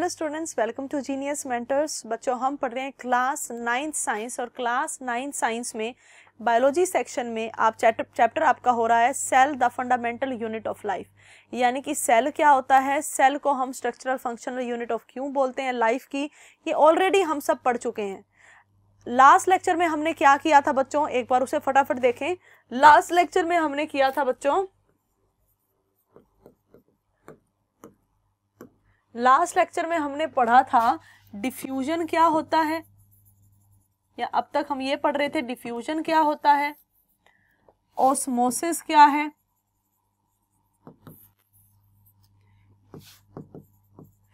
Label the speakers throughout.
Speaker 1: Hello students, welcome to Genius Mentors. बच्चों, हम पढ़ रहे हैं क्लास 9 साइंस और क्लास 9 साइंस में बायोलॉजी सेक्शन में आप चैप्टर आपका हो रहा है cell the fundamental unit of life. यानी कि सेल क्या होता है, सेल को हम स्ट्रक्चरल फंक्शनल यूनिट ऑफ क्यों बोलते हैं लाइफ की, ये ऑलरेडी हम सब पढ़ चुके हैं। लास्ट लेक्चर में हमने क्या किया था बच्चों, एक बार उसे फटाफट देखें। लास्ट लेक्चर में हमने किया था बच्चों, लास्ट लेक्चर में हमने पढ़ा था डिफ्यूजन क्या होता है, या अब तक हम ये पढ़ रहे थे डिफ्यूजन क्या होता है, ऑस्मोसिस क्या है,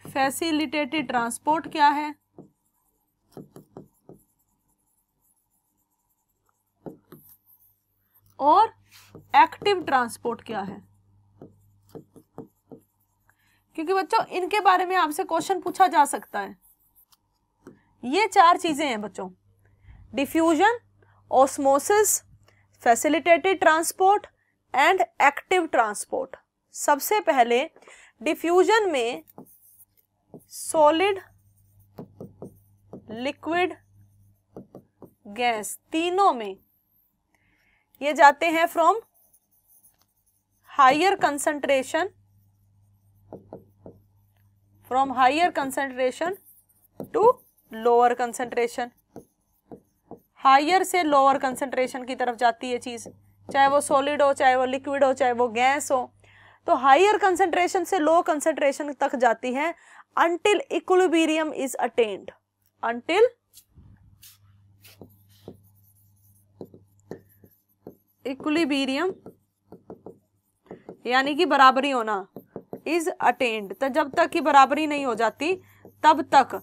Speaker 1: फैसिलिटेटेड ट्रांसपोर्ट क्या है, और एक्टिव ट्रांसपोर्ट क्या है। क्योंकि बच्चों इनके बारे में आपसे क्वेश्चन पूछा जा सकता है। ये चार चीजें हैं बच्चों, diffusion, osmosis, facilitated transport and active transport. सबसे पहले डिफ्यूजन में सॉलिड, लिक्विड, गैस, तीनों में ये जाते हैं from higher concentration to lower concentration. Higher से लोअर कंसंट्रेशन की तरफ जाती है चीज, चाहे वो सॉलिड हो, चाहे वो लिक्विड हो, चाहे वो गैस हो। तो हायर कंसंट्रेशन से लो कंसंट्रेशन तक जाती है until equilibrium is attained, until equilibrium यानी कि बराबरी होना, इज अटेन्ड। तो जब तक की बराबरी नहीं हो जाती तब तक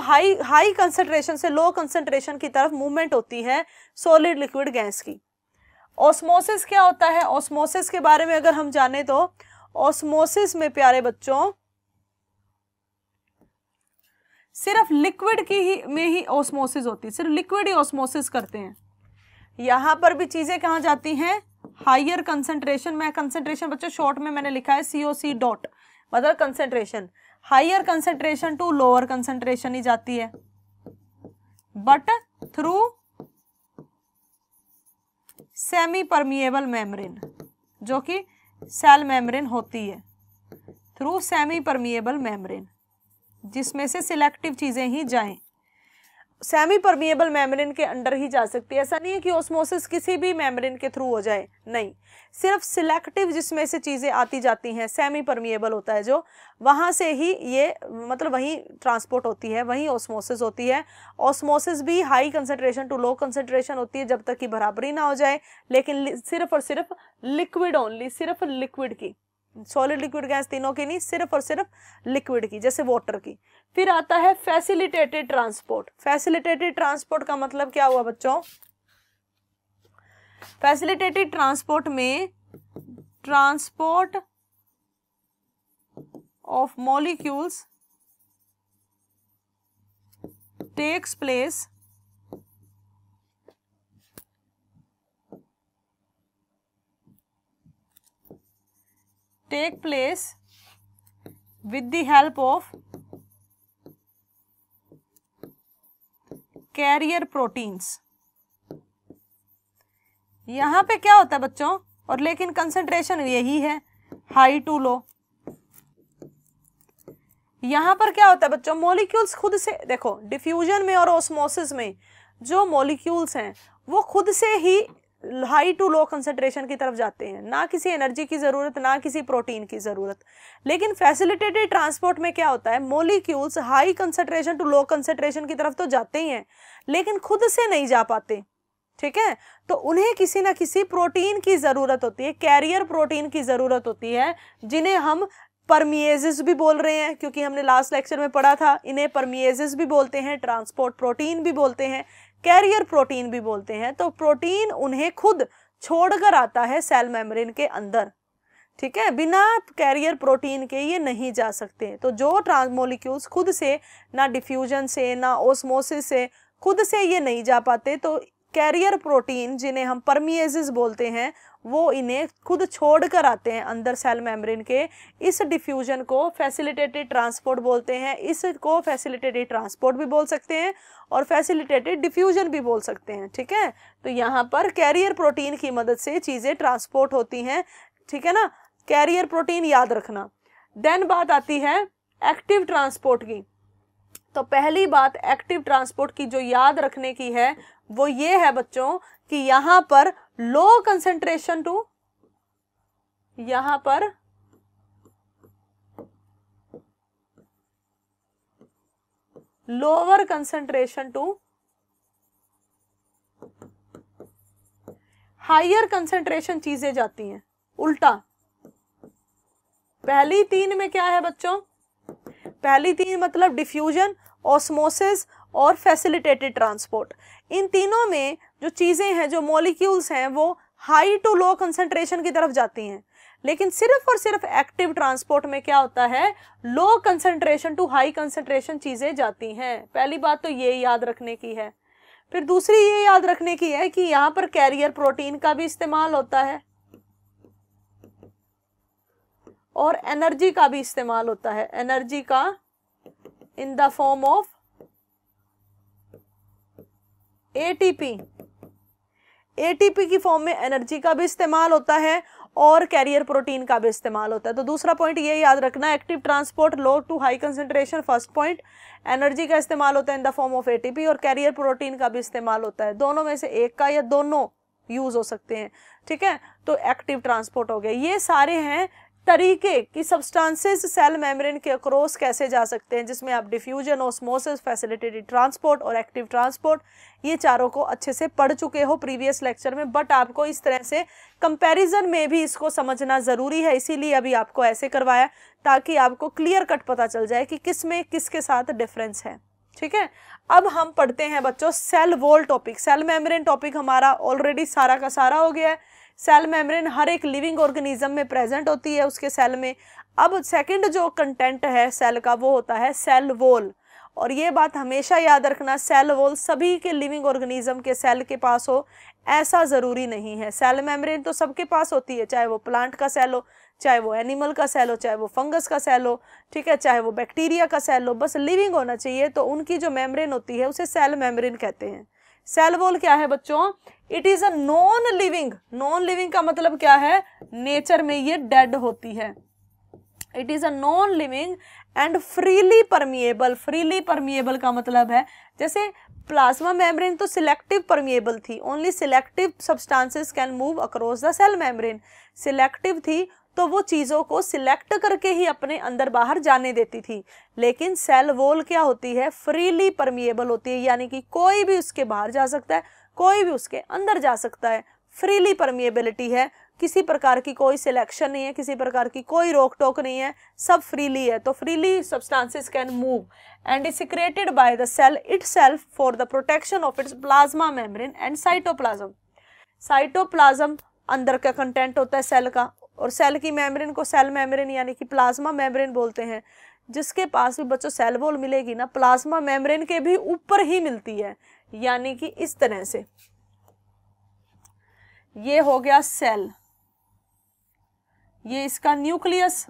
Speaker 1: हाई कंसंट्रेशन से लो कंसंट्रेशन की तरफ मूवमेंट होती है सॉलिड, लिक्विड, गैस की। ऑस्मोसिस क्या होता है, ऑस्मोसिस के बारे में अगर हम जाने तो ऑस्मोसिस में प्यारे बच्चों सिर्फ लिक्विड में ही ऑस्मोसिस होती है, सिर्फ लिक्विड ही ऑस्मोसिस करते हैं। यहां पर भी चीजें कहां जाती हैं, हायर कंसंट्रेशन में। कंसंट्रेशन बच्चों शॉर्ट में मैंने लिखा है COC डॉट, मतलब concentration. Higher concentration to lower concentration ही जाती है, but through semi permeable membrane, जो कि सेल मेम्ब्रेन होती है, थ्रू सेमी परमिएबल मेम्ब्रेन, जिसमें से सिलेक्टिव चीजें ही जाएं। सेमी परमिएबल मेम्ब्रेन के अंडर ही जा सकती है। ऐसा नहीं है कि ऑस्मोसिस किसी भी मेम्ब्रेन के थ्रू हो जाए, नहीं, सिर्फ सिलेक्टिव जिसमें से चीजें आती जाती हैं, सेमी परमिएबल होता है जो, वहां से ही ये मतलब वही ट्रांसपोर्ट होती है, वही ऑस्मोसिस होती है। ऑस्मोसिस भी high concentration to low concentration होती है जब तक कि बराबरी ना हो जाए, लेकिन सिर्फ और सिर्फ लिक्विड ओनली, सिर्फ लिक्विड की, सॉलिड, लिक्विड, गैस तीनों की नहीं, सिर्फ और सिर्फ लिक्विड की, जैसे वाटर की। फिर आता है फैसिलिटेटेड ट्रांसपोर्ट। फैसिलिटेटेड ट्रांसपोर्ट का मतलब क्या हुआ बच्चों, फैसिलिटेटेड ट्रांसपोर्ट में transport of molecules takes place with the help of carrier proteins। यहां पे क्या होता है बच्चों, और लेकिन कंसंट्रेशन यही है, हाई टू लो। यहां पर क्या होता है बच्चों, मॉलिक्यूल्स खुद से, देखो डिफ्यूजन में और ऑस्मोसिस में जो मॉलिक्यूल्स हैं वो खुद से ही हाई टू लो कंसंट्रेशन की तरफ जाते हैं, ना किसी एनर्जी की जरूरत, ना किसी प्रोटीन की जरूरत। लेकिन फैसिलिटेटेड ट्रांसपोर्ट में क्या होता है, molecules high concentration to low concentration की तरफ तो जाते ही हैं, लेकिन खुद से नहीं जा पाते, ठीक है। तो उन्हें किसी ना किसी प्रोटीन की जरूरत होती है, कैरियर प्रोटीन की जरूरत होती है, जिन्हें हम परमिएजेस भी बोल रहे हैं, क्योंकि हमने लास्ट लेक्चर में पढ़ा था, इन्हें परमिएजेस भी बोलते हैं, ट्रांसपोर्ट प्रोटीन भी बोलते हैं, कैरियर प्रोटीन भी बोलते हैं। तो प्रोटीन उन्हें खुद छोड़कर आता है सेल मेम्ब्रेन के अंदर, ठीक है, बिना कैरियर प्रोटीन के ये नहीं जा सकते। तो जो मॉलिक्यूल्स खुद से, ना डिफ्यूजन से, ना ऑस्मोसिस से, खुद से ये नहीं जा पाते, तो कैरियर प्रोटीन जिन्हें हम परमिएजेस बोलते हैं वो इन्हें खुद छोड़ कर आते हैं अंदर सेल मेम्ब्रेन के। इस डिफ्यूजन को फैसिलिटेटेड ट्रांसपोर्ट बोलते हैं। इसको फैसिलिटेटेड ट्रांसपोर्ट भी बोल सकते हैं और फैसिलिटेटेड डिफ्यूजन भी बोल सकते हैं। ठीक है, तो यहाँ पर कैरियर प्रोटीन की मदद से चीज़ें ट्रांसपोर्ट होती हैं। ठीक है ना, कैरियर प्रोटीन याद रखना। देन बात आती है एक्टिव ट्रांसपोर्ट की। तो पहली बात एक्टिव ट्रांसपोर्ट की जो याद रखने की है वो ये है बच्चों कि यहाँ पर लो कंसंट्रेशन टू, यहाँ पर lower concentration to higher concentration चीजें जाती हैं। उल्टा पहली तीन में क्या है बच्चों, पहली तीन मतलब डिफ्यूजन, ऑस्मोसिस और फैसिलिटेटेड ट्रांसपोर्ट। इन तीनों में जो चीजें हैं, जो मॉलिक्यूल्स हैं, वो हाई टू लो कंसंट्रेशन की तरफ जाती हैं। लेकिन सिर्फ और सिर्फ एक्टिव ट्रांसपोर्ट में क्या होता है, low concentration to high concentration चीजें जाती हैं। पहली बात तो ये याद रखने की है। फिर दूसरी ये याद रखने की है कि यहाँ पर कैरियर प्रोटीन का भी इस्तेमाल होता है और एनर्जी का भी इस्तेमाल होता है। एनर्जी का इन the form of ATP, ATP की फॉर्म में एनर्जी का भी इस्तेमाल होता है और कैरियर प्रोटीन का भी इस्तेमाल होता है। तो दूसरा पॉइंट ये याद रखना, active transport low to high concentration. First point, energy का इस्तेमाल होता है in the form of ATP और कैरियर प्रोटीन का भी इस्तेमाल होता है। दोनों में से एक का या दोनों यूज हो सकते हैं। ठीक है, तो एक्टिव ट्रांसपोर्ट हो गया। ये सारे हैं तरीके कि सब्सटेंसेस सेल मेम्ब्रेन के अक्रॉस कैसे जा सकते हैं, जिसमें आप डिफ्यूजन, ऑस्मोसिस, फैसिलिटेटेड ट्रांसपोर्ट और एक्टिव ट्रांसपोर्ट, ये चारों को अच्छे से पढ़ चुके हो प्रीवियस लेक्चर में। बट आपको इस तरह से कंपैरिजन में भी इसको समझना ज़रूरी है, इसीलिए अभी आपको ऐसे करवाया ताकि आपको क्लियर कट पता चल जाए कि किस में किसके साथ डिफरेंस है। ठीक है, अब हम पढ़ते हैं बच्चों cell wall topic. Cell membrane topic हमारा ऑलरेडी सारा का सारा हो गया है। सेल मेम्ब्रेन हर एक लिविंग ऑर्गेनिज्म में प्रेजेंट होती है उसके सेल में। अब सेकंड जो कंटेंट है सेल का वो होता है सेल वॉल। और ये बात हमेशा याद रखना, सेल वॉल सभी के लिविंग ऑर्गेनिज्म के सेल के पास हो ऐसा ज़रूरी नहीं है। सेल मेम्ब्रेन तो सबके पास होती है, चाहे वो प्लांट का सेल हो, चाहे वो एनिमल का सेल हो, चाहे वो फंगस का सेल हो, ठीक है, चाहे वो बैक्टीरिया का सेल हो, बस लिविंग होना चाहिए। तो उनकी जो मेम्ब्रेन होती है उसे सेल मेम्ब्रेन कहते हैं। सेल वॉल क्या है बच्चों, it is a non living. Non living का मतलब क्या है, नेचर में ये डेड होती है। It is a non living and freely permeable. Freely permeable का मतलब है जैसे प्लाज्मा मेम्ब्रेन तो सिलेक्टिव परमिएबल थी, only selective substances can move across the cell membrane. Selective थी तो वो चीज़ों को सिलेक्ट करके ही अपने अंदर बाहर जाने देती थी। लेकिन सेल वॉल क्या होती है, फ्रीली परमिएबल होती है, यानी कि कोई भी उसके बाहर जा सकता है, कोई भी उसके अंदर जा सकता है। फ्रीली परमिएबिलिटी है, किसी प्रकार की कोई सिलेक्शन नहीं है, किसी प्रकार की कोई रोक टोक नहीं है, सब फ्रीली है। तो freely substances can move and is secreted by the cell itself for the protection of its plasma membrane and cytoplasm. Cytoplasm अंदर का कंटेंट होता है सेल का, और सेल की मेम्ब्रेन को सेल मेम्ब्रेन यानी कि प्लाज्मा मेम्ब्रेन बोलते हैं। जिसके पास भी बच्चों सेल वॉल मिलेगी ना, प्लाज्मा मेम्ब्रेन के भी ऊपर ही मिलती है, यानी कि इस तरह से। ये हो गया सेल, ये इसका न्यूक्लियस।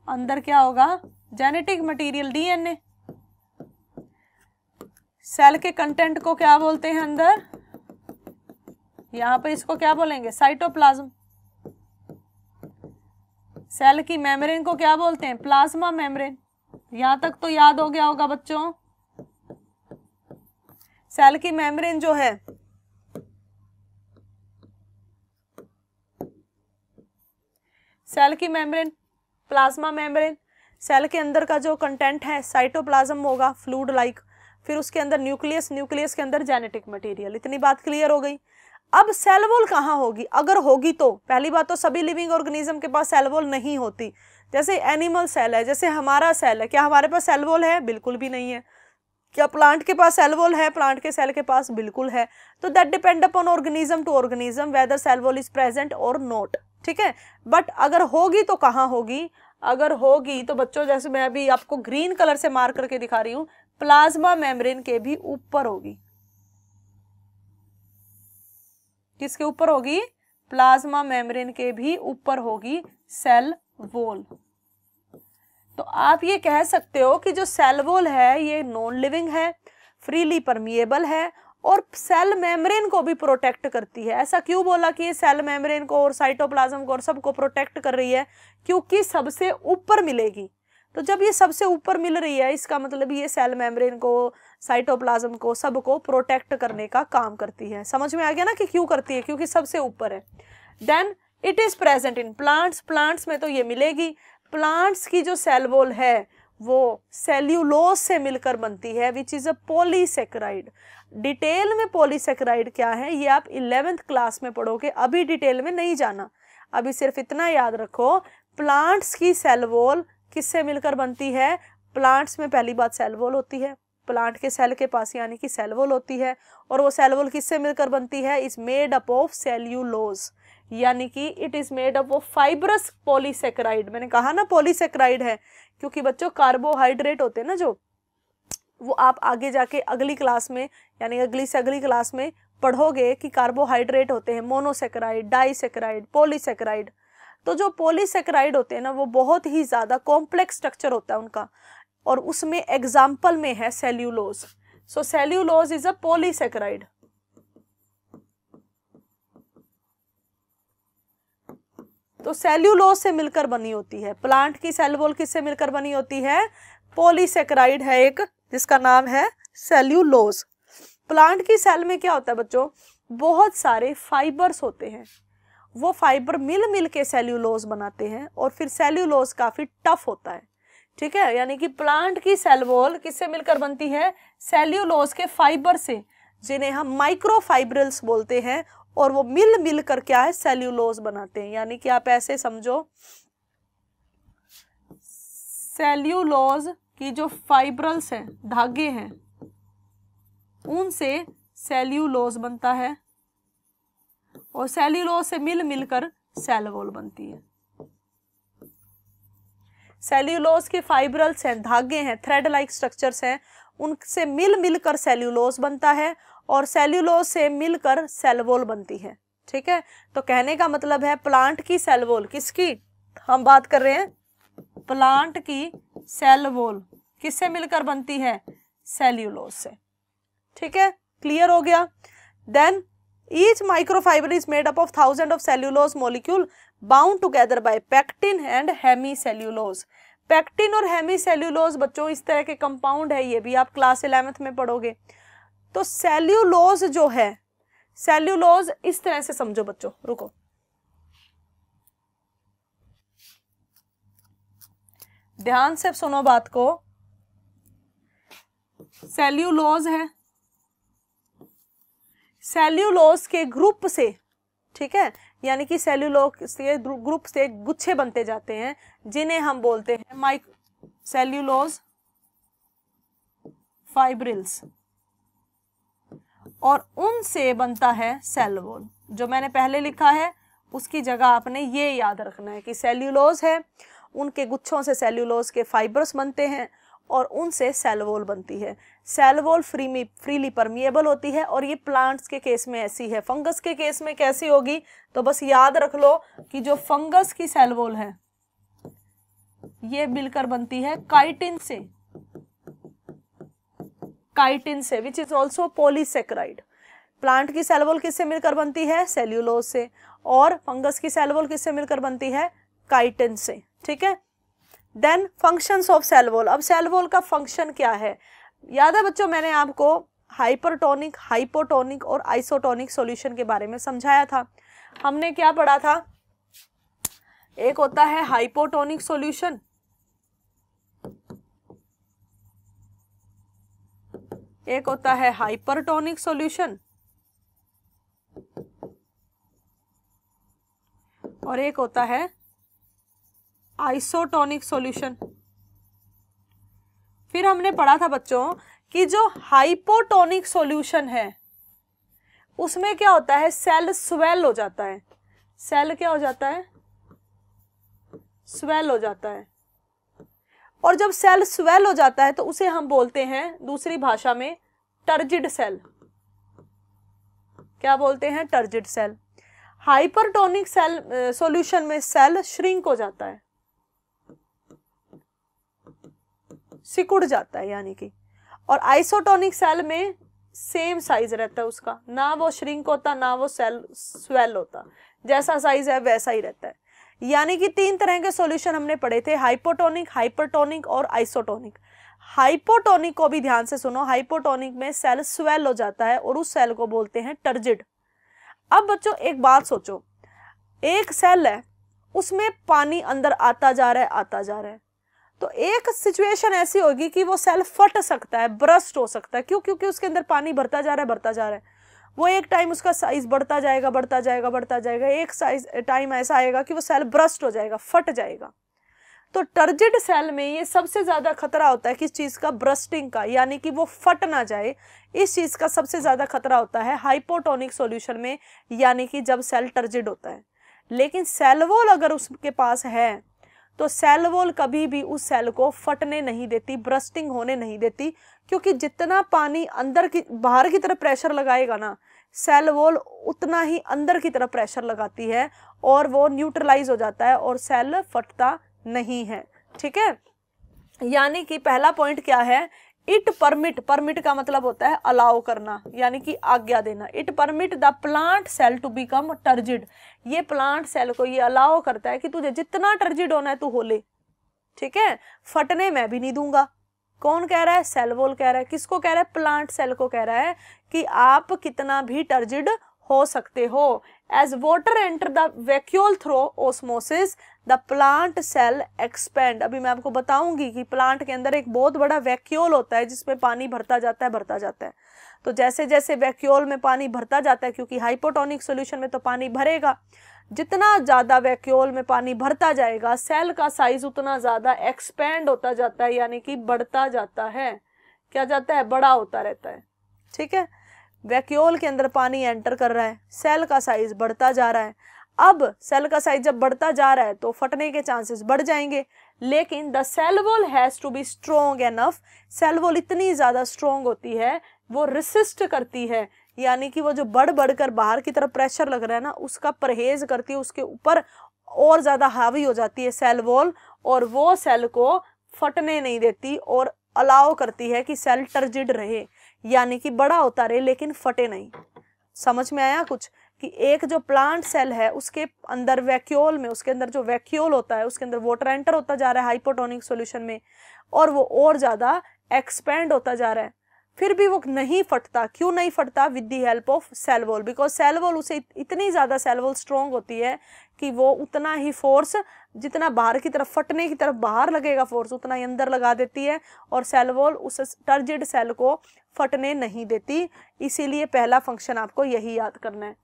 Speaker 1: अंदर क्या होगा, जेनेटिक मटेरियल डीएनए। सेल के कंटेंट को क्या बोलते हैं अंदर, यहां पर इसको क्या बोलेंगे, साइटोप्लाज्म। सेल की मेम्ब्रेन को क्या बोलते हैं, प्लाज्मा मेम्ब्रेन। यहां तक तो याद हो गया होगा बच्चों। सेल की मेम्ब्रेन जो है सेल की मेम्ब्रेन, प्लाज्मा मेम्ब्रेन, सेल के अंदर का जो कंटेंट है साइटोप्लाज्म होगा फ्लूइड लाइक, फिर उसके अंदर न्यूक्लियस, न्यूक्लियस के अंदर जेनेटिक मटेरियल। इतनी बात क्लियर हो गई। अब सेल वॉल कहाँ होगी, अगर होगी तो पहली बात तो सभी लिविंग ऑर्गेनिज्म के पास सेल वॉल नहीं होती। जैसे एनिमल सेल है, जैसे हमारा सेल है, क्या हमारे पास सेल वॉल है, बिल्कुल भी नहीं है। क्या प्लांट के पास सेल वॉल है, प्लांट के सेल के पास बिल्कुल है। तो that depend upon organism to organism whether cell wall is present और नॉट, ठीक है। बट अगर होगी तो कहाँ होगी, अगर होगी तो बच्चों जैसे मैं अभी आपको ग्रीन कलर से मार्क करके दिखा रही हूँ, प्लाज्मा मेम्ब्रेन के भी ऊपर होगी। किसके ऊपर होगी? प्लाज्मा मेम्ब्रेन के भी ऊपर होगी सेल वॉल। तो आप ये कह सकते हो कि जो सेल वॉल है ये नॉन लिविंग है, फ्रीली परमिएबल है और सेल मेम्ब्रेन को भी प्रोटेक्ट करती है। ऐसा क्यों बोला कि ये सेल मेम्ब्रेन को और साइटोप्लाज्म को और सबको प्रोटेक्ट कर रही है? क्योंकि सबसे ऊपर मिलेगी। तो जब ये सबसे ऊपर मिल रही है इसका मतलब ये सेल मेम्ब्रेन को, साइटोप्लाज्म को, सबको प्रोटेक्ट करने का काम करती है। समझ में आ गया ना कि क्यों करती है? क्योंकि सबसे ऊपर है। Then it is present in plants. Plants में तो ये मिलेगी। प्लांट्स की जो सेल वॉल है वो सेल्यूलोज से मिलकर बनती है, which is a polysaccharide. Detail में पॉलीसेकेराइड क्या है ये आप 11th क्लास में पढ़ोगे, अभी डिटेल में नहीं जाना। अभी सिर्फ इतना याद रखो, प्लांट्स की सेल वॉल किससे मिलकर बनती है? प्लांट्स में पहली बात सेल वॉल होती है, प्लांट के सेल के पास यानी कि सेल वॉल होती है, और वो सेल वॉल किससे मिलकर बनती है? Is made up of cellulose, यानी कि it is made up of fibrous polysaccharide. मैंने कहा ना पॉलीसेकेराइड है, क्योंकि बच्चों कार्बोहाइड्रेट होते हैं ना जो, वो आप आगे जाके अगली क्लास में यानी अगली से अगली क्लास में पढ़ोगे कि कार्बोहाइड्रेट होते हैं मोनोसेकेराइड, डाइसेकेराइड, पॉलीसेकेराइड। तो जो पॉलीसेकेराइड होते हैं ना वो बहुत ही ज्यादा कॉम्प्लेक्स स्ट्रक्चर होता है उनका, और उसमें एग्जाम्पल में है cellulose. So cellulose is a polysaccharide. तो सेल्यूलोज से मिलकर बनी होती है। प्लांट की सेल वॉल किससे मिलकर बनी होती है? पॉलीसेकेराइड है एक, जिसका नाम है सेल्यूलोज। प्लांट की सेल में क्या होता है बच्चों? बहुत सारे फाइबर्स होते हैं, वो फाइबर मिल मिल के सेल्यूलोज बनाते हैं, और फिर सेल्यूलोज काफी टफ होता है। ठीक है, यानी कि प्लांट की सेल वॉल किससे मिलकर बनती है? सेल्यूलोज के फाइबर से, जिन्हें हम माइक्रोफाइब्रिल्स बोलते हैं, और वो मिल मिल कर क्या है? सेल्यूलोज बनाते हैं। यानी कि आप ऐसे समझो, सेल्यूलोज की जो फाइब्रल्स हैं, धागे हैं, उनसे सेल्यूलोज बनता है, और सेल्यूलोज से मिल मिलकर सेल वॉल बनती है। सेल्यूलोज के फाइब्रल्स हैं, धागे हैं, थ्रेड लाइक स्ट्रक्चर्स हैं, उनसे मिल मिलकर सेल्यूलोज बनता है, और सेल्यूलोज से मिलकर सेल वॉल बनती है। ठीक है, तो कहने का मतलब है प्लांट की सेल वॉल, किसकी हम बात कर रहे हैं? प्लांट की सेल वॉल किससे मिलकर बनती है? सेल्यूलोज से। ठीक है, क्लियर हो गया। Then each microfiber is made up of thousands of cellulose molecule bound together by pectin and hemicellulose। Pectin और हेमीसेल्यूलोज बच्चों इस तरह के कंपाउंड है, ये भी आप क्लास 11th में पढ़ोगे। तो सेल्यूलोज जो है, सेल्यूलोज इस तरह से समझो बच्चों, रुको, ध्यान से सुनो बात को। सेल्यूलोज है, सेल्यूलोज के ग्रुप से, ठीक है, यानी कि सेल्यूलोज के ग्रुप से गुच्छे बनते जाते हैं, जिन्हें हम बोलते हैं सेल्यूलोज फाइब्रिल्स, और उनसे बनता है सेल वॉल। जो मैंने पहले लिखा है उसकी जगह आपने ये याद रखना है कि सेल्यूलोज है, उनके गुच्छों से सेल्यूलोज के फाइबर्स बनते हैं, और उनसे सेल वॉल बनती है। सेल वॉल फ्रीली परमिएबल होती है, और ये प्लांट्स के केस में ऐसी है। फंगस के केस में कैसी होगी? तो बस याद रख लो कि जो फंगस की सेल वॉल है ये मिलकर बनती है काइटिन से, काइटिन से, which is also polysaccharide. Plant की सेल वॉल किससे मिलकर बनती है? सेल्यूलोज से। और फंगस की सेल वॉल किससे मिलकर बनती है? काइटिन से। ठीक है, then functions of cell wall. अब सेल वॉल का फंक्शन क्या है? याद है बच्चों मैंने आपको हाइपरटोनिक, हाइपोटोनिक और आइसोटोनिक सॉल्यूशन के बारे में समझाया था। हमने क्या पढ़ा था? एक होता है हाइपोटोनिक सॉल्यूशन, एक होता है हाइपरटोनिक सॉल्यूशन, और एक होता है आइसोटोनिक सॉल्यूशन। फिर हमने पढ़ा था बच्चों कि जो हाइपोटोनिक सॉल्यूशन है उसमें क्या होता है? सेल स्वेल हो जाता है। सेल क्या हो जाता है? स्वेल हो जाता है। और जब सेल स्वेल हो जाता है तो उसे हम बोलते हैं दूसरी भाषा में टर्जिड सेल। क्या बोलते हैं? Turgid cell. Hypertonic cell solution में सेल श्रिंक हो जाता है, सिकुड़ जाता है यानी कि, और आइसोटोनिक सेल में सेम साइज रहता है उसका, ना वो श्रिंक होता ना वो सेल स्वेल होता, जैसा साइज है वैसा ही रहता है। यानी कि 3 तरह के सॉल्यूशन हमने पढ़े थे, हाइपोटोनिक, हाइपरटोनिक और आइसोटोनिक। हाइपोटोनिक को भी ध्यान से सुनो, हाइपोटोनिक में सेल स्वेल हो जाता है और उस सेल को बोलते हैं टर्जिड। अब बच्चों एक बात सोचो, एक सेल है उसमें पानी अंदर आता जा रहा है, आता जा रहा है, तो एक सिचुएशन ऐसी होगी कि वो सेल फट सकता है, ब्रस्ट हो सकता है। क्यों? क्योंकि उसके अंदर पानी भरता जा रहा है, भरता जा रहा है। वो एक टाइम उसका साइज बढ़ता जाएगा, बढ़ता जाएगा, बढ़ता जाएगा, एक साइज टाइम ऐसा आएगा कि वो सेल ब्रस्ट हो जाएगा, फट जाएगा। तो टर्जिड सेल में ये सबसे ज्यादा खतरा होता है किस चीज का? ब्रस्टिंग का, यानी कि वो फट ना जाए, इस चीज का सबसे ज्यादा खतरा होता है हाइपोटोनिक सॉल्यूशन में, यानी कि जब सेल टर्जिड होता है। लेकिन सेल वॉल अगर उसके पास है तो सेल वॉल कभी भी उस सेल को फटने नहीं देती, ब्रस्टिंग होने नहीं देती, क्योंकि जितना पानी अंदर की बाहर की तरफ प्रेशर लगाएगा ना, सेल वॉल उतना ही अंदर की तरफ प्रेशर लगाती है और वो न्यूट्रलाइज हो जाता है और सेल फटता नहीं है। ठीक है, यानी कि पहला पॉइंट क्या है? इट परमिट, परमिट का मतलब होता है अलाउ करना, यानी कि आज्ञा देना। It permit the plant cell to become turgid, ये प्लांट सेल को ये अलाउ करता है कि तुझे जितना टर्जिड होना है तू हो ले। ठीक है, फटने मैं भी नहीं दूंगा। कौन कह रहा है? सेल वॉल कह रहा है। किसको कह रहा है? प्लांट सेल को कह रहा है कि आप कितना भी टर्जिड हो सकते हो। As water enter the vacuole through osmosis the plant cell expand. अभी मैं आपको बताऊंगी कि प्लांट के अंदर एक बहुत बड़ा वैक्यूल होता है जिसमें पानी भरता जाता है, भरता जाता है। तो जैसे जैसे वैक्यूल में पानी भरता जाता है, क्योंकि हाइपोटोनिक सॉल्यूशन में तो पानी भरेगा, जितना ज्यादा वैक्यूल में पानी भरता जाएगा सेल का साइज उतना ज्यादा एक्सपेंड होता जाता है, यानी कि बढ़ता जाता है। क्या जाता है? बड़ा होता रहता है। ठीक है, वैक्यूल के अंदर पानी एंटर कर रहा है, सेल का साइज बढ़ता जा रहा है। अब सेल का साइज जब बढ़ता जा रहा है तो फटने के चांसेस बढ़ जाएंगे, लेकिन the cell wall has to be strong enough. Cell wall इतनी ज्यादा स्ट्रॉन्ग होती है, वो रेसिस्ट करती है, यानी कि वो जो बढ़ बढ़कर बाहर की तरफ प्रेशर लग रहा है ना, उसका परहेज करती है, उसके ऊपर और ज्यादा हावी हो जाती है सेल वॉल, और वो सेल को फटने नहीं देती और अलाउ करती है कि सेल टर्जिड रहे, यानी कि बड़ा होता रहे लेकिन फटे नहीं। समझ में आया कुछ? कि एक जो प्लांट सेल है उसके अंदर वैक्यूल में, उसके अंदर जो वैक्यूल होता है उसके अंदर वाटर एंटर होता जा रहा है हाइपोटोनिक सॉल्यूशन में, और वो और ज्यादा एक्सपेंड होता जा रहा है, फिर भी वो नहीं फटता। क्यों नहीं फटता? With the help of cell wall, because cell wall उसे इतनी ज्यादा सेल वॉल स्ट्रॉन्ग होती है कि वो उतना ही फोर्स, जितना बाहर की तरफ फटने की तरफ बाहर लगेगा फोर्स, उतना ही अंदर लगा देती है, और सेल वॉल उस टर्जिड सेल को फटने नहीं देती। इसीलिए पहला फंक्शन आपको यही याद करना है।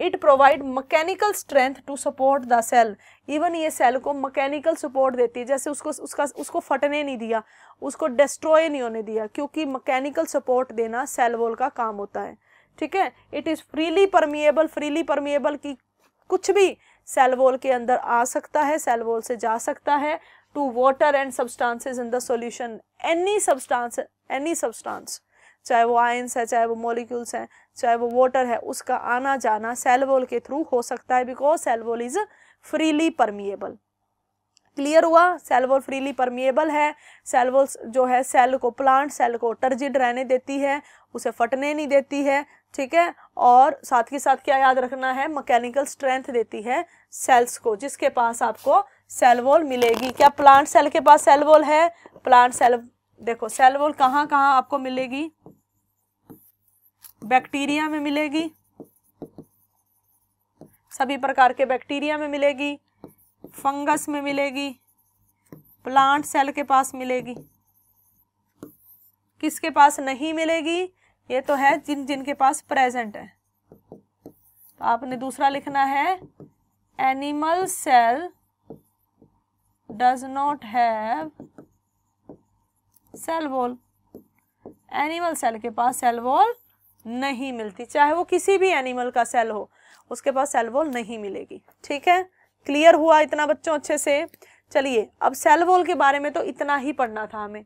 Speaker 1: It provide mechanical strength to support the cell. Even ये सेल को मैकेनिकल सपोर्ट देती है, जैसे उसको फटने नहीं दिया, उसको डिस्ट्रॉय नहीं होने दिया, क्योंकि मैकेनिकल सपोर्ट देना सेल वॉल का काम होता है। ठीक है, it is freely permeable, freely permeable की कुछ भी सेल वॉल के अंदर आ सकता है, सेल वॉल से जा सकता है। To water and substances in the solution, any substance, चाहे वो आयंस है, चाहे वो मॉलिक्यूल्स हैं, चाहे वो वाटर है, उसका आना जाना सेल वॉल के थ्रू हो सकता है, because cell wall is freely permeable. Clear हुआ? सेल वॉल फ्रीली परमिएबल है। सेल वॉल जो है सेल को, प्लांट सेल को टर्जिड रहने देती है, उसे फटने नहीं देती है। ठीक है, और साथ ही साथ क्या याद रखना है? मैकेनिकल स्ट्रेंथ देती है सेल्स को, जिसके पास आपको सेल वॉल मिलेगी। क्या प्लांट सेल के पास सेल वॉल है? प्लांट सेल, देखो सेल वॉल कहाँ कहाँ आपको मिलेगी? बैक्टीरिया में मिलेगी, सभी प्रकार के बैक्टीरिया में मिलेगी, फंगस में मिलेगी, प्लांट सेल के पास मिलेगी। किसके पास नहीं मिलेगी? ये तो है जिनके पास प्रेजेंट है। तो आपने दूसरा लिखना है, animal cell does not have cell wall. Animal cell के पास सेल वॉल नहीं मिलती, चाहे वो किसी भी एनिमल का सेल हो, उसके पास सेल वॉल नहीं मिलेगी। ठीक है, क्लियर हुआ इतना बच्चों अच्छे से? चलिए अब सेल वॉल के बारे में तो इतना ही पढ़ना था हमें।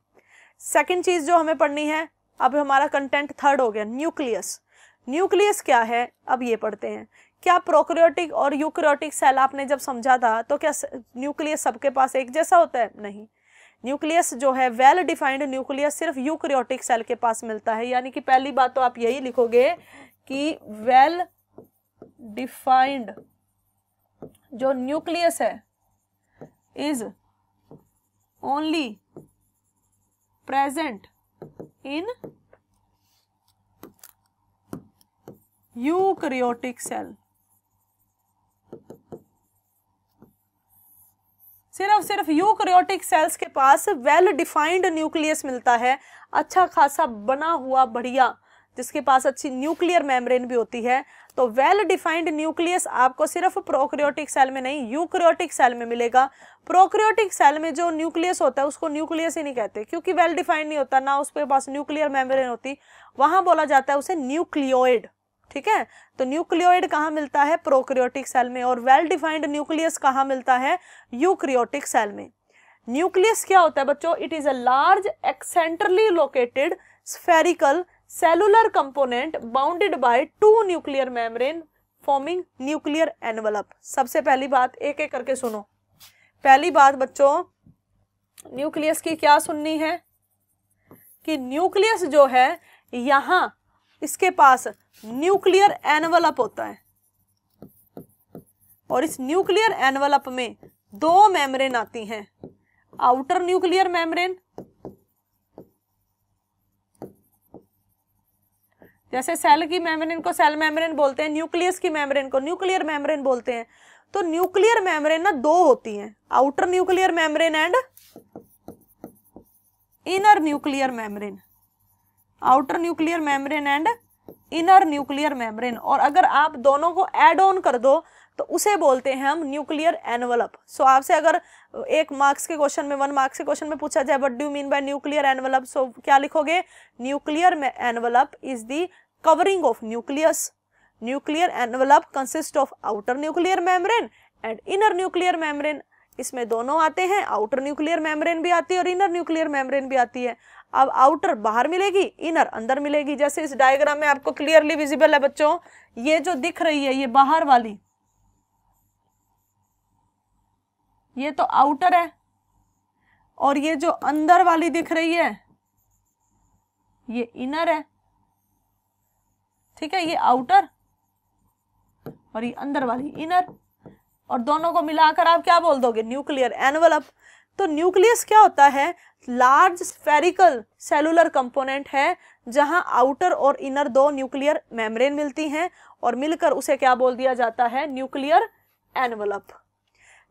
Speaker 1: सेकंड चीज जो हमें पढ़नी है, अब हमारा कंटेंट थर्ड हो गया, न्यूक्लियस। न्यूक्लियस क्या है, अब ये पढ़ते हैं। क्या प्रोकैरियोटिक और यूकैरियोटिक सेल आपने जब समझा था तो क्या न्यूक्लियस सबके पास एक जैसा होता है? नहीं। न्यूक्लियस जो है, वेल डिफाइंड न्यूक्लियस सिर्फ यूकैरियोटिक सेल के पास मिलता है। यानी कि पहली बात तो आप यही लिखोगे कि वेल डिफाइंड जो न्यूक्लियस है is only present in eukaryotic cell. सिर्फ यूकैरियोटिक सेल्स के पास वेल डिफाइंड न्यूक्लियस मिलता है, अच्छा खासा बना हुआ बढ़िया, जिसके पास अच्छी न्यूक्लियर मेम्ब्रेन भी होती है। तो वेल डिफाइंड न्यूक्लियस आपको सिर्फ प्रोकैरियोटिक सेल में नहीं, यूकैरियोटिक सेल में मिलेगा। प्रोकैरियोटिक सेल में जो न्यूक्लियस होता है उसको न्यूक्लियस ही नहीं कहते, क्योंकि वेल डिफाइंड नहीं होता, ना उसके पास न्यूक्लियर मेम्ब्रेन होती, वहां बोला जाता है उसे न्यूक्लियोइड। ठीक है, तो न्यूक्लियोइड कहाँ मिलता है? प्रोकैरियोटिक सेल में। और वेल डिफाइंड न्यूक्लियस कहाँ मिलता है? यूकैरियोटिक सेल में। न्यूक्लियस क्या होता है बच्चों? It is a large eccentrically located spherical cellular component bounded by two nuclear membrane forming nuclear envelope। सबसे पहली बात एक एक करके सुनो। पहली बात बच्चों, न्यूक्लियस की क्या सुननी है कि न्यूक्लियस जो है यहां इसके पास न्यूक्लियर एनवलप होता है, और इस न्यूक्लियर एनवलप में दो मेम्ब्रेन आती हैं, आउटर न्यूक्लियर मेम्ब्रेन, जैसे सेल की मेम्ब्रेन को सेल मेम्ब्रेन बोलते हैं, न्यूक्लियस की मेम्ब्रेन को न्यूक्लियर मेम्ब्रेन बोलते हैं। तो न्यूक्लियर मेम्ब्रेन ना दो होती हैं, outer nuclear membrane and inner nuclear membrane, outer nuclear membrane and inner nuclear membrane. और अगर आप दोनों को ऐड ऑन कर दो तो उसे बोलते हैं हम न्यूक्लियर एनवलप। सो आपसे अगर एक मार्क्स के क्वेश्चन में, 1 मार्क्स के क्वेश्चन में पूछा जाए what do you mean by nuclear envelope, so क्या लिखोगे? Nuclear envelope is the covering of nucleus. Nuclear envelope consist of outer nuclear membrane and inner nuclear membrane. इसमें दोनों आते हैं, आउटर न्यूक्लियर मेम्ब्रेन भी आती है और इनर न्यूक्लियर मेम्ब्रेन भी आती है। अब आउटर बाहर मिलेगी, इनर अंदर मिलेगी। जैसे इस डायग्राम में आपको क्लियरली विजिबल है बच्चों, ये जो दिख रही है ये बाहर वाली, ये तो आउटर है, और ये जो अंदर वाली दिख रही है ये इनर है। ठीक है, ये आउटर और ये अंदर वाली इनर, और दोनों को मिलाकर आप क्या बोल दोगे? Nuclear envelope. तो न्यूक्लियस क्या होता है? लार्ज स्फेरिकल सेलुलर कंपोनेंट है, जहां आउटर और इनर दो न्यूक्लियर मेम्ब्रेन मिलती हैं, और मिलकर उसे क्या बोल दिया जाता है? Nuclear envelope.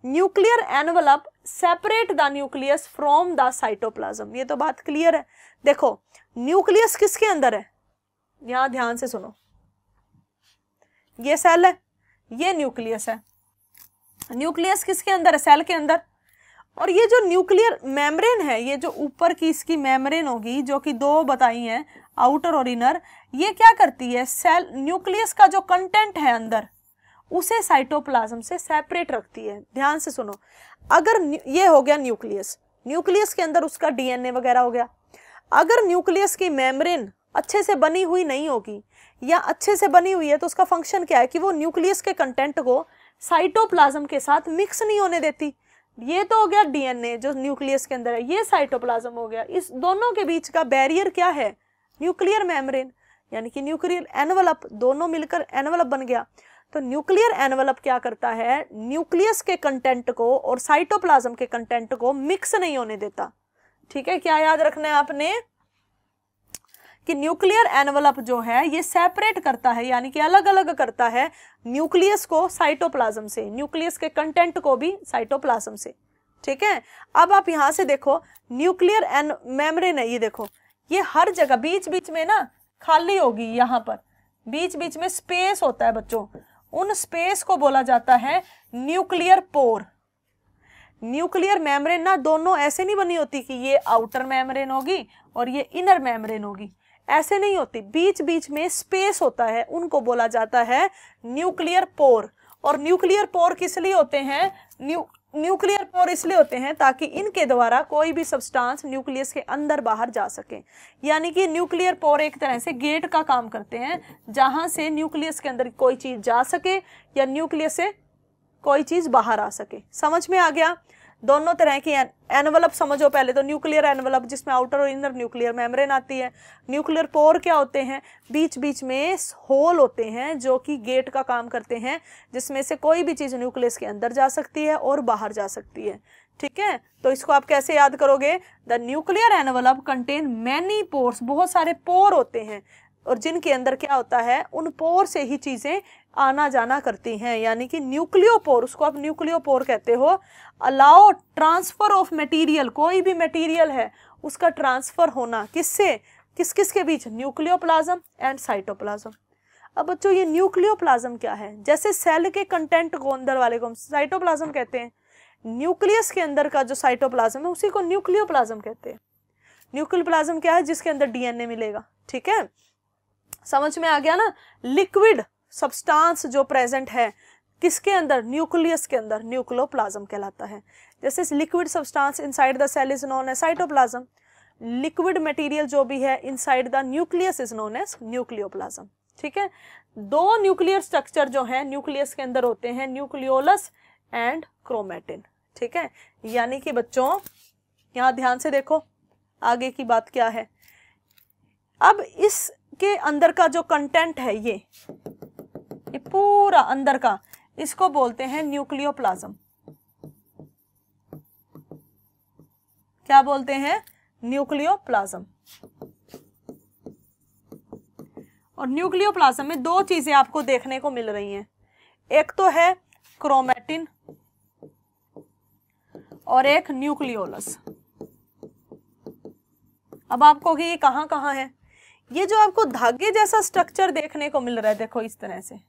Speaker 1: Nuclear envelope separate the nucleus from the cytoplasm. ये तो बात क्लियर है। देखो न्यूक्लियस किसके अंदर है? यहां ध्यान से सुनो, ये सेल है, ये न्यूक्लियस है। न्यूक्लियस किसके अंदर है? सेल के अंदर। और ये जो न्यूक्लियर मेम्ब्रेन है, ये जो ऊपर की इसकी मेम्ब्रेन होगी, जो कि दो बताई हैं, आउटर और इनर, ये क्या करती है? सेल न्यूक्लियस का जो कंटेंट है अंदर, उसे साइटोप्लाज्म से सेपरेट रखती है। ध्यान से सुनो, अगर ये हो गया न्यूक्लियस, न्यूक्लियस के अंदर उसका डीएनए वगैरह हो गया। अगर न्यूक्लियस की मेम्ब्रेन अच्छे से बनी हुई नहीं होगी, या अच्छे से बनी हुई है, तो उसका फंक्शन क्या है कि वो न्यूक्लियस के कंटेंट को साइटोप्लाज्म के साथ मिक्स नहीं होने देती। ये तो हो गया डीएनए जो न्यूक्लियस के अंदर है, ये साइटोप्लाज्म हो गया। इस दोनों के बीच का बैरियर क्या है? न्यूक्लियर मेम्ब्रेन, यानी कि न्यूक्लियर एनवलप। दोनों मिलकर एनवलप बन गया। तो न्यूक्लियर एनवलप क्या करता है? न्यूक्लियस के कंटेंट को और साइटोप्लाज्म के कंटेंट को मिक्स नहीं होने देता। ठीक है, क्या याद रखना है आपने कि न्यूक्लियर एनवलप जो है ये सेपरेट करता है, यानी कि अलग अलग करता है न्यूक्लियस को साइटोप्लाज्म से, न्यूक्लियस के कंटेंट को भी साइटोप्लाज्म से। ठीक है, अब आप यहां से देखो, न्यूक्लियर मेम्ब्रेन है, ये देखो, ये हर जगह बीच बीच में ना खाली होगी, यहां पर बीच बीच में स्पेस होता है बच्चों, उन स्पेस को बोला जाता है न्यूक्लियर पोर। न्यूक्लियर मेम्ब्रेन ना दोनों ऐसे नहीं बनी होती कि ये आउटर मेम्ब्रेन होगी और ये इनर मेम्ब्रेन होगी, ऐसे नहीं होती। बीच बीच में स्पेस होता है, उनको बोला जाता है न्यूक्लियर पोर। और न्यूक्लियर पोर किस लिए होते हैं? न्यूक्लियर पोर इसलिए होते हैं ताकि इनके द्वारा कोई भी सब्सटेंस न्यूक्लियस के अंदर बाहर जा सके। यानी कि न्यूक्लियर पोर एक तरह से गेट का काम करते हैं, जहां से न्यूक्लियस के अंदर कोई चीज जा सके या न्यूक्लियस से कोई चीज बाहर आ सके। समझ में आ गया? दोनों तरह की एनवलप समझो पहले तो। न्यूक्लियर एनवलप जिसमें आउटर और इनर न्यूक्लियर मेम्ब्रेन आती है। न्यूक्लियर पोर क्या होते हैं? बीच बीच में होल होते हैं जो कि गेट का काम करते हैं, जिसमें से कोई भी चीज न्यूक्लियस के अंदर जा सकती है और बाहर जा सकती है। ठीक है, तो इसको आप कैसे याद करोगे? The nuclear envelope contain many pores, बहुत सारे पोर होते हैं और जिनके अंदर क्या होता है, उन पोर से ही चीजें आना जाना करती हैं। यानी कि न्यूक्लियोपोर, उसको आप न्यूक्लियोपोर कहते हो। अलाउ ट्रांसफर ऑफ मटेरियल, कोई भी मटेरियल है उसका ट्रांसफर होना किससे, किस किस के बीच? Nucleoplasm and cytoplasm. अब बच्चों ये न्यूक्लियोप्लाज्म क्या है? जैसे सेल के कंटेंट को अंदर वाले को हम साइटोप्लाज्म कहते हैं, न्यूक्लियस के अंदर का जो साइटोप्लाज्म है उसी को न्यूक्लियोप्लाज्म कहते हैं। न्यूक्लियोप्लाज्म क्या है? जिसके अंदर डीएनए मिलेगा। ठीक है, समझ में आ गया ना? लिक्विड सब्सटेंस जो प्रेजेंट है किसके अंदर? न्यूक्लियस के अंदर, न्यूक्लियोप्लाज्म कहलाता है। जैसे liquid substance inside the cell is known as cytoplasm. Liquid material जो भी है inside the nucleus is known as nucleoplasm. ठीक है, दो न्यूक्लियर स्ट्रक्चर जो है न्यूक्लियस के अंदर होते हैं, न्यूक्लियोलस एंड क्रोमेटिन। ठीक है, यानी कि बच्चों यहाँ ध्यान से देखो आगे की बात क्या है। अब इसके अंदर का जो कंटेंट है ये पूरा अंदर का, इसको बोलते हैं न्यूक्लियोप्लाज्म। क्या बोलते हैं? न्यूक्लियोप्लाज्म। और न्यूक्लियोप्लाज्म में दो चीजें आपको देखने को मिल रही हैं, एक तो है क्रोमेटिन और एक न्यूक्लियोलस। अब आपको ये कहाँ कहाँ है? ये जो आपको धागे जैसा स्ट्रक्चर देखने को मिल रहा है, देखो इस तरह से,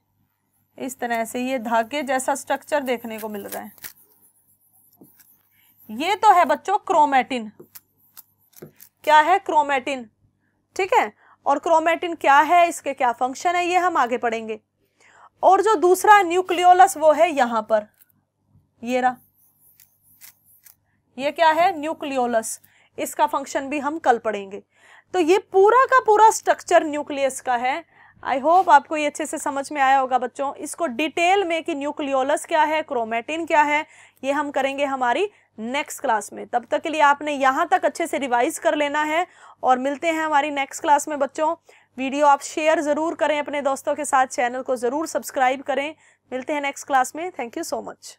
Speaker 1: इस तरह से ये धागे जैसा स्ट्रक्चर देखने को मिल रहा है, ये तो है बच्चों क्रोमेटिन। क्या है? क्रोमेटिन। ठीक है, और क्रोमेटिन क्या है, इसके क्या फंक्शन है, ये हम आगे पढ़ेंगे। और जो दूसरा न्यूक्लियोलस वो है यहां पर, ये रहा, ये क्या है? न्यूक्लियोलस। इसका फंक्शन भी हम कल पढ़ेंगे। तो ये पूरा का पूरा स्ट्रक्चर न्यूक्लियस का है। आई होप आपको ये अच्छे से समझ में आया होगा बच्चों। इसको डिटेल में कि न्यूक्लियोलस क्या है, क्रोमेटिन क्या है, ये हम करेंगे हमारी नेक्स्ट क्लास में। तब तक के लिए आपने यहाँ तक अच्छे से रिवाइज कर लेना है और मिलते हैं हमारी नेक्स्ट क्लास में बच्चों। वीडियो आप शेयर ज़रूर करें अपने दोस्तों के साथ, चैनल को ज़रूर सब्सक्राइब करें। मिलते हैं नेक्स्ट क्लास में। Thank you so much.